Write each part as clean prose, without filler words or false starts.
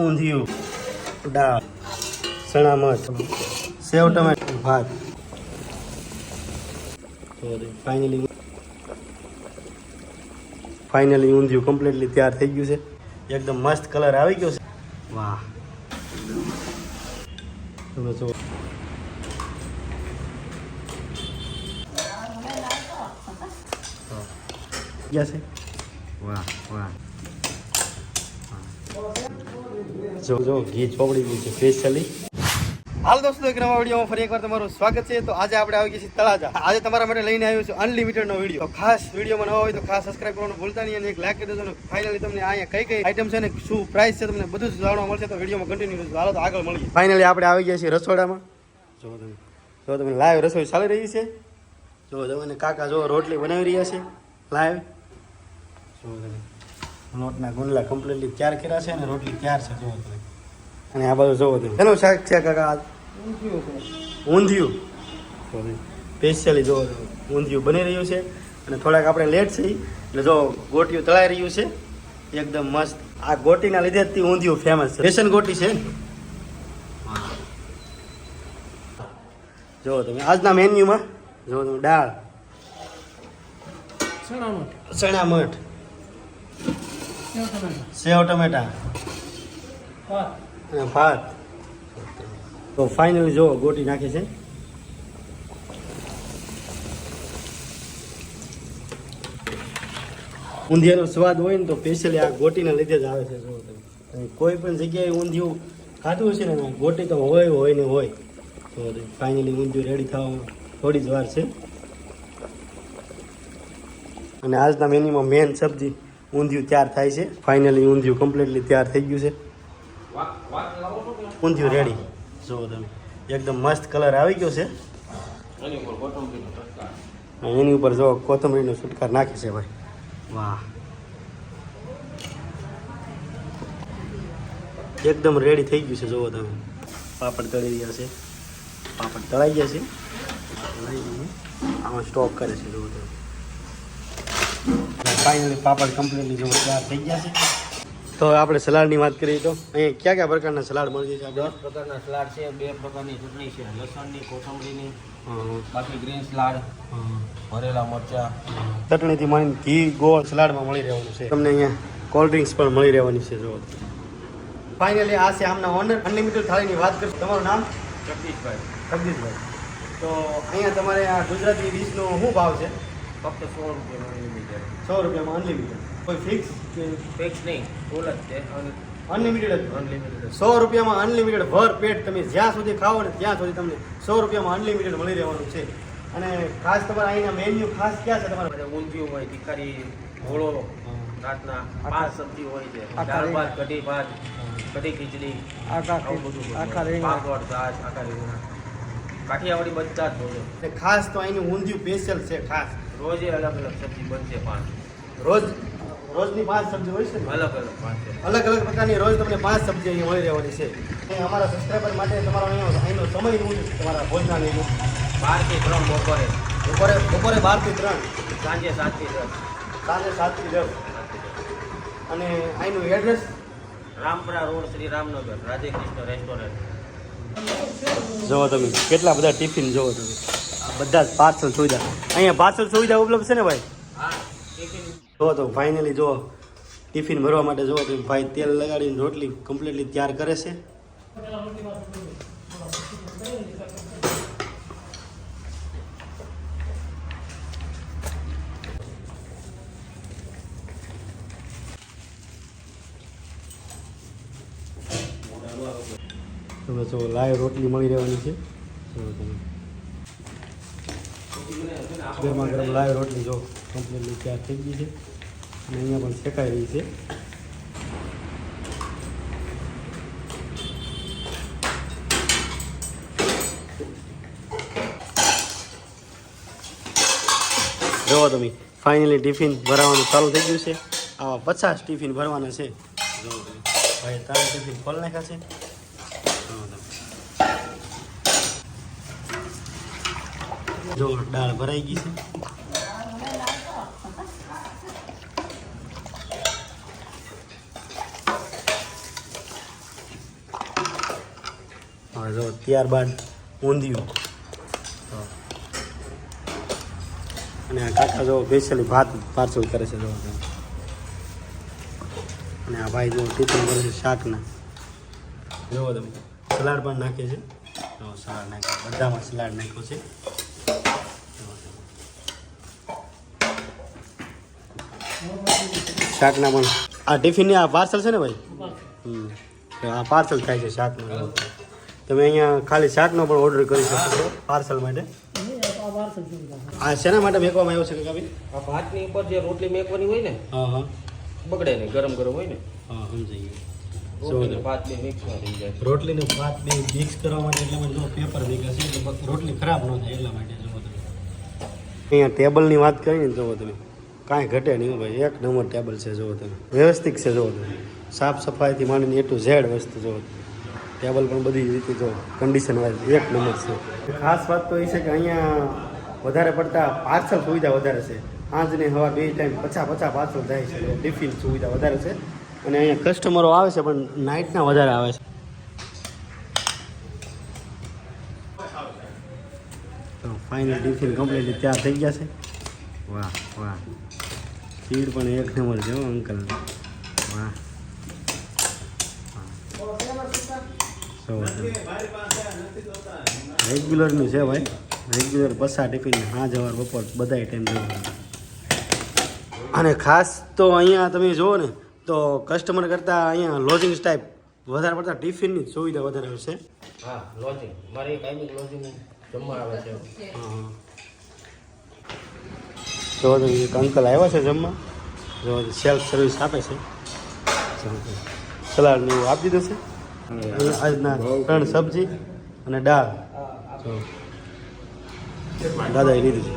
ઊંધિયું, દાળ, ચણા મઠ, સેવ ટમેટા, ભાત. ફાઇનલી ઊંધિયું કમ્પ્લીટલી તૈયાર થઈ ગયું છે. એકદમ મસ્ત કલર આવી ગયો છે. વાહ, તમે જો ગયા છે. વાહ વાહ, જો ઘી ચોપડી ગયું છે સ્પેશિયલી. હાલ દોસ્તો, એક નવા વિડીયોમાં ફરી એકવાર તમારું સ્વાગત છે. તો આજે આપણે આવી ગયા છીએ તળાજા. આજે તમારા માટે લઈને આવ્યો છું અનલિમિટેડનો વિડીયો. તો ખાસ વિડીયોમાં નવા હોય તો ખાસ સબસ્ક્રાઇબ કરવાનું ભૂલતા નહીં અને એક લાઈક કરી દેજો. અને ફાઇનલી તમને અહીંયા કઈ કઈ આઈટમ છે ને શું પ્રાઇસ છે તમને બધું જ જાણવા મળશે. તો વિડીયોમાં કન્ટિન્યુ રહેજો. હાલો તો આગળ મળીએ. ફાઇનલી આપણે આવી ગયા છીએ રસોડામાં. જો તમે લાઈવ રસોઈ ચાલી રહી છે. જો તમે કાકા જો રોટલી બનાવી રહ્યા છે લાઈવ. જો તમે લોટના ગુંડલા કમ્પ્લીટલી તૈયાર કર્યા છે અને રોટલી તૈયાર છે. જો તમે અને આ બાજુ જોવો તમે એનું શાક છે કાકા. ઊંધિયું સ્પેશિયલી જો ઊંધિયું બની રહ્યું છે. અને થોડાક આપણે લેટ છે એટલે જો ગોટીયું તળાઈ રહ્યું છે એકદમ મસ્ત. આ ગોટીના લીધે જ ઊંધિયું ફેમસ છે. રેશન ગોટી છે. જો તમે આજના મેન્યુમાં જો તમે દાળ, ચણા મઠ, સેવ ટમેટા અને ભાત. તો ફાઇનલી જો ગોટી નાખી છે. ઊંધિયાનો સ્વાદ હોય ને તો સ્પેશિયલી આ ગોટીના લીધે જ આવે છે. જો તમે કોઈ પણ જગ્યાએ ઊંધિયું ખાધું છે ને ગોટી તો હોય ને હોય. તો ફાઇનલી ઊંધિયું રેડી થવામાં થોડી જ વાર છે. અને આજના મેન્યુમાં મેન સબ્જી ઊંધિયું તૈયાર થાય છે. ફાઇનલી ઊંધિયું કમ્પ્લીટલી તૈયાર થઈ ગયું છે. ઊંધિયું રેડી. જો તમે એકદમ મસ્ત કલર આવી ગયો છે. એની ઉપર જો કોથમરીનો છુટકાર નાખે છે ભાઈ. વાહ, એકદમ રેડી થઈ ગયું છે. જુઓ તમે પાપડ તળી રહ્યા છે. પાપડ તળાઈ ગયા છે. આમાં સ્ટોક કરે છે. જુઓ તમે ફાઇનલી પાપડ કમ્પ્લીટલી જો તૈયાર થઈ ગયા છે. તો આપણે સલાડની વાત કરીએ તો અહીંયા કયા કયા પ્રકારના સલાડ મળી જાય છે? 10 પ્રકારના સલાડ છે. 2 પ્રકારની ચટણી છે, લસણની, કોથમરીની, બાકી ગ્રીન સલાડ, ભરેલા મરચા, ચટણીથી માંડીને ઘી ગોળ સલાડમાં મળી રહેવાનું છે. તમને અહીંયા કોલ્ડ ડ્રિંક્સ પણ મળી રહેવાની છે. જો ફાઇનલી આ છે આમના ઓનર. અનલિમિટેડ થાળીની વાત કરીશું. તમારું નામ? જગદીશભાઈ. તો અહીંયા તમારે આ ગુજરાતી ડીશનો શું ભાવ છે? ફક્ત 100 રૂપિયામાં અનલિમિટેડ. 100 રૂપિયામાં અનલિમિટેડ. કોઈ ફિક્સ કે ફિક્સ નહીં, ફૂલ જ છે. અનલિમિટેડ. 100 રૂપિયામાં અનલિમિટેડ ભર પેટ તમે જ્યાં સુધી ખાવો ને ત્યાં સુધી તમને 100 રૂપિયામાં અનલિમિટેડ મળી રહેવાનું છે. અને ખાસ તમારે અહીંના મેન્યુ ખાસ ક્યાં છે તમારે? ઊંધિયું હોય, તિખારી, ઘોળો, રાતના 5 સબ્જી હોય છે. દાળ ભાત, કઢી ભાત, કઢી ખીચડી, આખા રીંગણા, પાપડ, છાશ, આખા રીંગણા, કાઠિયાવાડી બધા જ ભોજન. એટલે ખાસ તો અહીંનું ઊંધિયું સ્પેશિયલ છે. ખાસ રોજે અલગ અલગ સબ્જી બનશે. 5 રોજની 5 સબ્જી હોય છે ને? અલગ અલગ 5 અલગ અલગ પ્રકારની રોજ તમને 5 સબ્જી અહીંયા મળી રહેવાની છે. અહીં અમારા સબસ્ક્રાઈબર માટે તમારો અહીંનો સમય શું છે તમારા ભોજનાલયનો? 12 થી 3 બપોરે. બપોરે 12 થી 3, સાંજે 7 થી 10. સાંજે 7 થી 10. અને અહીંનું address? Rampara road, Shri Ramnagar, Radhe Krishna restaurant. જોવો તમે કેટલા બધા ટિફિન જોવો તમે. આ બધા જ પાર્સલ સુવિધા. અહીંયા પાર્સલ સુવિધા ઉપલબ્ધ છે ને ભાઈ? હા, ટિફિન. જો તો ફાઇનલી જો ટિફિન ભરવા માટે જો તો ભાઈ તેલ લગાડીને રોટલી કમ્પ્લીટલી તૈયાર કરે છે. તમે જો લાઈવ રોટલી મળી રહેવાની છે. ગરમા ગરમ લાઈવ રોટલી જો કમ્પ્લીટલી તૈયાર થઈ ગઈ છે. અને અહીંયા પણ શેકાઈ રહી છે. જોવો તમે ફાઇનલી ટિફિન ભરાવાનું ચાલુ થઈ ગયું છે. આવા 50 ટિફિન ભરવાના છે. જોવો તમે ભાઈ 3 ટિફિન ખોલ નાખ્યા છે. જો દાળ ભરાઈ ગઈ છે. હવે જો ત્યારબાદ ઊંધિયું અને આ કાકા જો સ્પેશિયલી ભાત પાર્સલ કરે છે જો અને આ ભાઈ જો ટિફિન કરે છે શાકના જોવો તમે સલાડ પણ નાખે છે જો સલાડ નાખે બધામાં સલાડ નાખ્યો છે શાકના પણ આ ટિફિનની આ પાર્સલ છે ને ભાઈ આ પાર્સલ થાય છે શાકનું તમે અહીંયા ખાલી શાકનો પણ ઓર્ડર કરી શકો છો પાર્સલ માટે આ શેના માટે મેકવામાં આવ્યો છે કાકા ભાઈ આ ભાતની ઉપર જે રોટલી મેકવાની હોય ને હા હા બગડે ને ગરમ ગરમ હોય ને હા સમજાઈ રોટલી ને ભાત બે મિક્સમાં થઈ જાય. રોટલીને ભાત બે મિક્સ કરવા માટે એટલા માટે જો પેપર ભેગા છે એટલે રોટલી ખરાબ ન થાય એટલા માટે જુઓ તમે અહીંયા ટેબલની વાત કરીને જુઓ તમે કાંઈ ઘટે નહીં ભાઈ એક નંબર ટેબલ છે જુઓ તમે વ્યવસ્થિત છે જુઓ તમે સાફ સફાઈથી માંડીને એ ટુ ઝેડ વસ્તુ જુઓ ટેબલ પણ બધી રીતે જો કન્ડિશન વાઇઝ એક નંબર છે ખાસ વાત તો એ છે કે અહીંયા વધારે પડતા પાર્સલ સુવિધા વધારે છે સાંજને હવા બે ટાઈમ 50 પાર્સલ જાય છે ટિફિન સુવિધા વધારે છે અને અહીંયા કસ્ટમરો આવે છે પણ નાઇટના વધારે આવે છે તો ફાઇનલ ટિફિન કમ્પ્લીટલી તૈયાર થઈ ગયા છે વાહ વાહ ખીર પણ એક નંબર છે અંકલ વાહ રેગ્યુલરનું છે ભાઈ રેગ્યુલર પસા ટિફિન હા જવાર બપોર બધાય ટાઈમ જવાનું અને ખાસ તો અહીંયા તમે જુઓ ને તો કસ્ટમર કરતાં અહીંયા લોજિંગ ટાઈપ વધારે પડતા ટિફિનની સુવિધા વધારે હશે હા લોજિંગ મારી ટાઈમિંગ લોજિંગ જમવા આવે છે. હા જો એક અંકલ આવ્યા છે જમવા જો સેલ્ફ સર્વિસ આપે છે સલાડ ને એવું આપી દીધું છે આજના 3 સબ્જી અને દાળ દાદાએ લીધું છે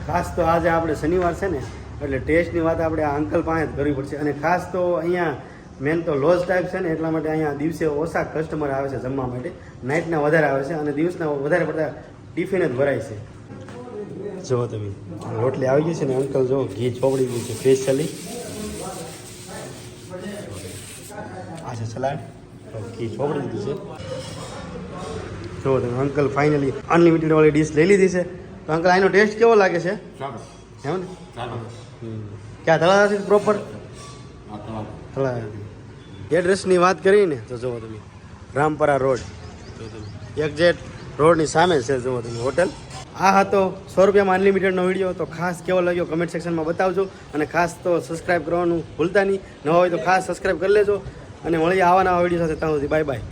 ખાસ તો આજે આપણે શનિવાર છે ને એટલે ટેસ્ટની વાત આપણે આ અંકલ પાસે જ કરવી પડશે અને ખાસ તો અહીંયા મેન તો લોજ ટાઈપ છે ને એટલા માટે અહીંયા દિવસે ઓછા કસ્ટમર આવે છે જમવા માટે નાઇટના વધારે આવે છે અને દિવસના વધારે પડતા ટિફિન જ ભરાય છે જુઓ તમે રોટલી આવી ગઈ છે ને અંકલ જો ઘી ચોપડી ગયું છે સ્પેશિયલી આ છે સલાડ ઘી ચોપડી દીધું છે જુઓ તમે અંકલ ફાઇનલી અનલિમિટેડ વાળી ડીશ લઈ લીધી છે તો અંકલ આનો ટેસ્ટ કેવો લાગે છે એમ ને ક્યાં તળાજાથી પ્રોપર તળાજાથી એડ્રેસની વાત કરીને તો જુઓ તમે રામપરા રોડ જો તમે એક્ઝેક્ટ રોડની સામે છે જુઓ તમે હોટલ આ હતો 100 રૂપિયામાં અનલિમિટેડનો વિડીયો તો ખાસ કેવો લાગ્યો કમેન્ટ સેક્શનમાં બતાવજો અને ખાસ તો સબસ્ક્રાઈબ કરવાનું ભૂલતા નહીં નવા હોય તો ખાસ સબસ્ક્રાઈબ કરી લેજો અને મળીએ આવા નવા વિડીયો સાથે ત્યાં સુધી બાય બાય.